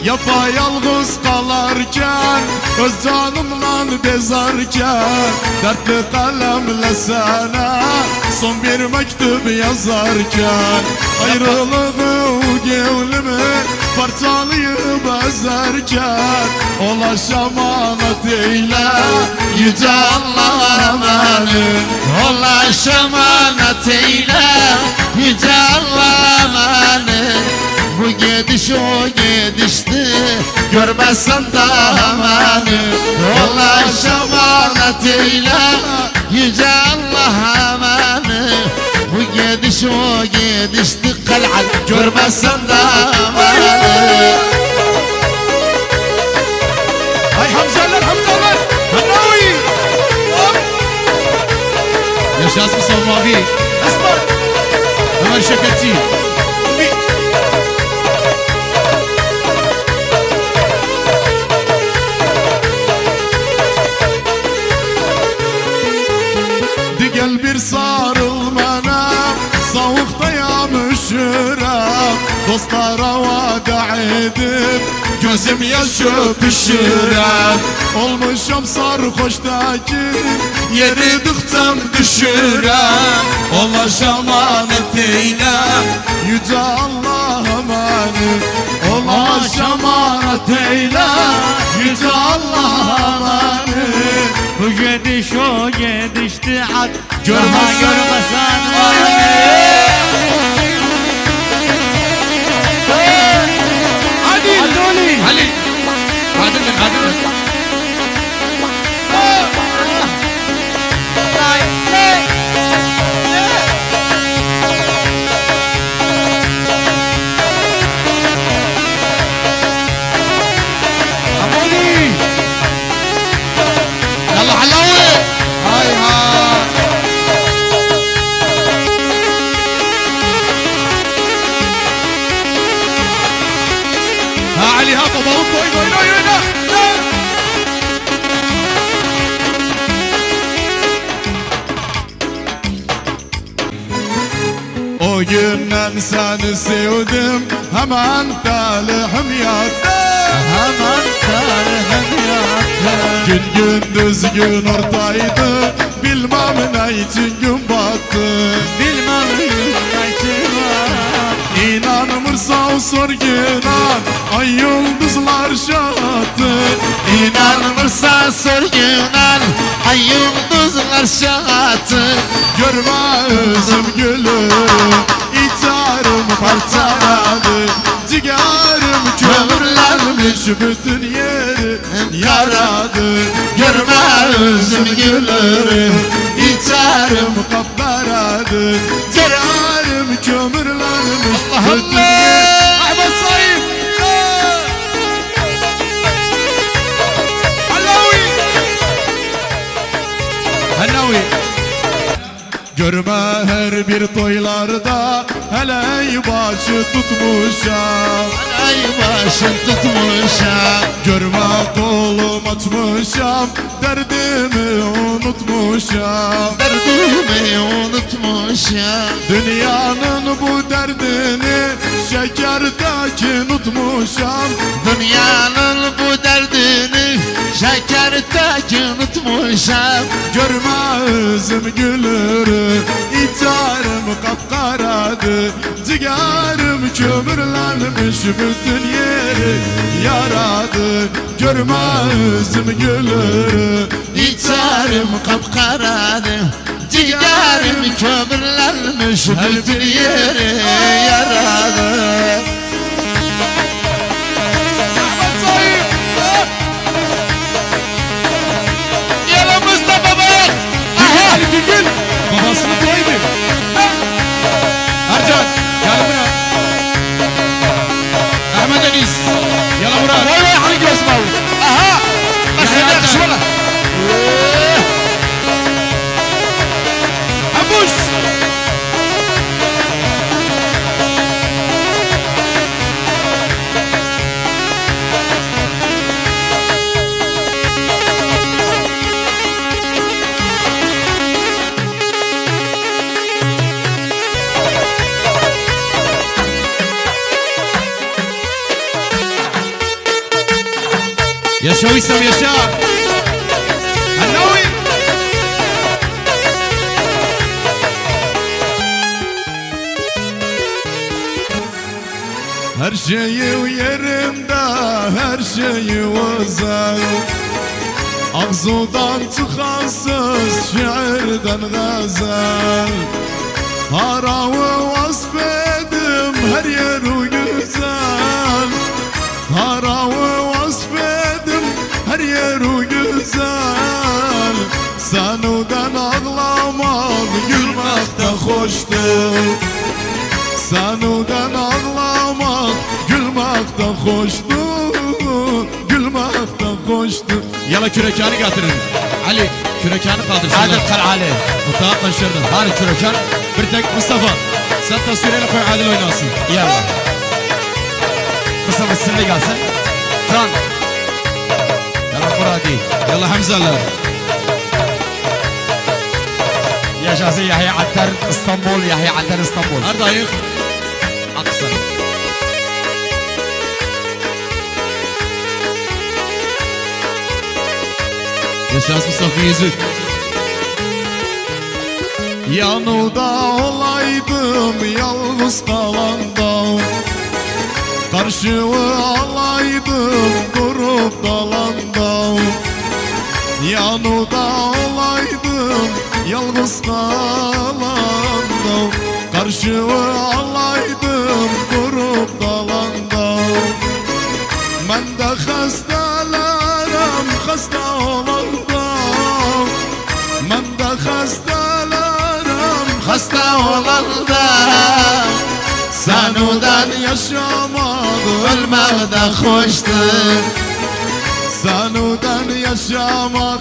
Yapayalnız kalarken, öz canımla bezarken, dertli kalemle sana son bir mektup yazarken, ayrılığı gönlümü parçalayıp ezerken, ulaş emanet eyle yüce Allah emanet. Ulaş emanet eyle yüce Allah emanet. Bu gidiş o gidişti, görmezsen daha emanet. Ulaş emanet eyle yüce Allah emanet. Bu gidiş o gidişti, kalal görmezsen daha emanet. Hay Hamzalar, Hamzalar, Hannavi. Yaşasın Salmavi. Esma. Ömer Şeketi. Gel bir sarıl bana, soğukta yamışırım. Dostlara vada edip gözüm yaşı pişirem. Olmuşam sarhoştaki yeri dıktan düşürem. Ulaş emanet eyle yüce Allah emanet. Ulaş emanet eyle yüce Allah emanet. Bu gidiş o gidişti at Görmezsen görmesen Adil Adoli Ali Adil يلا حلاوي هاي ها علي ها بابا وين O günden seni sevdim, hemen talihim yattı. Hemen tarihim yattı. Gün gündüz gün ortaydı, bilmem ne için gün battı. Bilmem neyse var. İnanmırsan sor günan, ay yıldızlar şahtı. İnanmırsan sor Yunan, ay yıldızlar şahatı. Görme özüm gülü, İçerim parçaladı. Ciğerim kömürlenmiş bütün yeri yaradı. Görme özüm gülürüm, İçerim kapkaradı. Ciğerim kömürlenmiş Allah bütün Allah. yeri. Ahmet Said Hannavi Görme her bir toylarda hele başı tutmuşam. ay başım tutmuşam. Görme kolum açmışam, derdimi unutmuşam. Derdimi unutmuşam. Dünyanın bu derdini şekerdeki unutmuşam. Dünyanın bu derdini şekerdeki unutmuşam. Görme özüm gülür, İçerim kapkaradı. Ciğerim kömürlenmiş bütün yeri yaradı. Görme özüm gülür, İçerim kapkaradı. Ciğerim kömürlenmiş bütün yeri yaradı. Yala Mustafa Bey. Aha. Ali Tüngül babasının toyuydu. Ercan gel buraya. Ahmet Enis yala buraya. Vay vay hani görsün aha. Bak sen yakış valla. Abuş Yaşa Uysam yaşa. Hannavi. Her şeyi yerinde, her şeyi özel. Ağzıdan çıkansız şiirden gazel. Haravı vasfedim her yeri güzel. Haravı vasfedim her yeri güzel. Senudan ağlamak gülmek de hoştur. Senudan ağlamak gülmek de hoştur. Gülmek de hoştur. Yala kürekanı getirin. Ali kürekanı kaldırsın. Adil kal Ali. Mutağa kaşırdın. Hadi kürekan. Bir tek Mustafa. Sen tasvireyle koy Adil oynasın. Yalla. Mustafa sinirli gelsin. Fran. Yalla Furadi. Yalla Hamzalar. Yaşasın Yahya Attar İstanbul. Yahya Attar İstanbul. Nerede ayık? Aksa. Yaşas Mustafa Yüzük. Yanında olaydım yalnız kalanda. Karşıma alaydım durup dalanda. Yanında olaydım yalnız kalanda. Karşıma alaydım durup dalanda. Ben de hastalarım hasta olanda. Ben de hastalarım hasta olanda. Senudan yaşamak ölmek de hoştur. Senudan yaşamak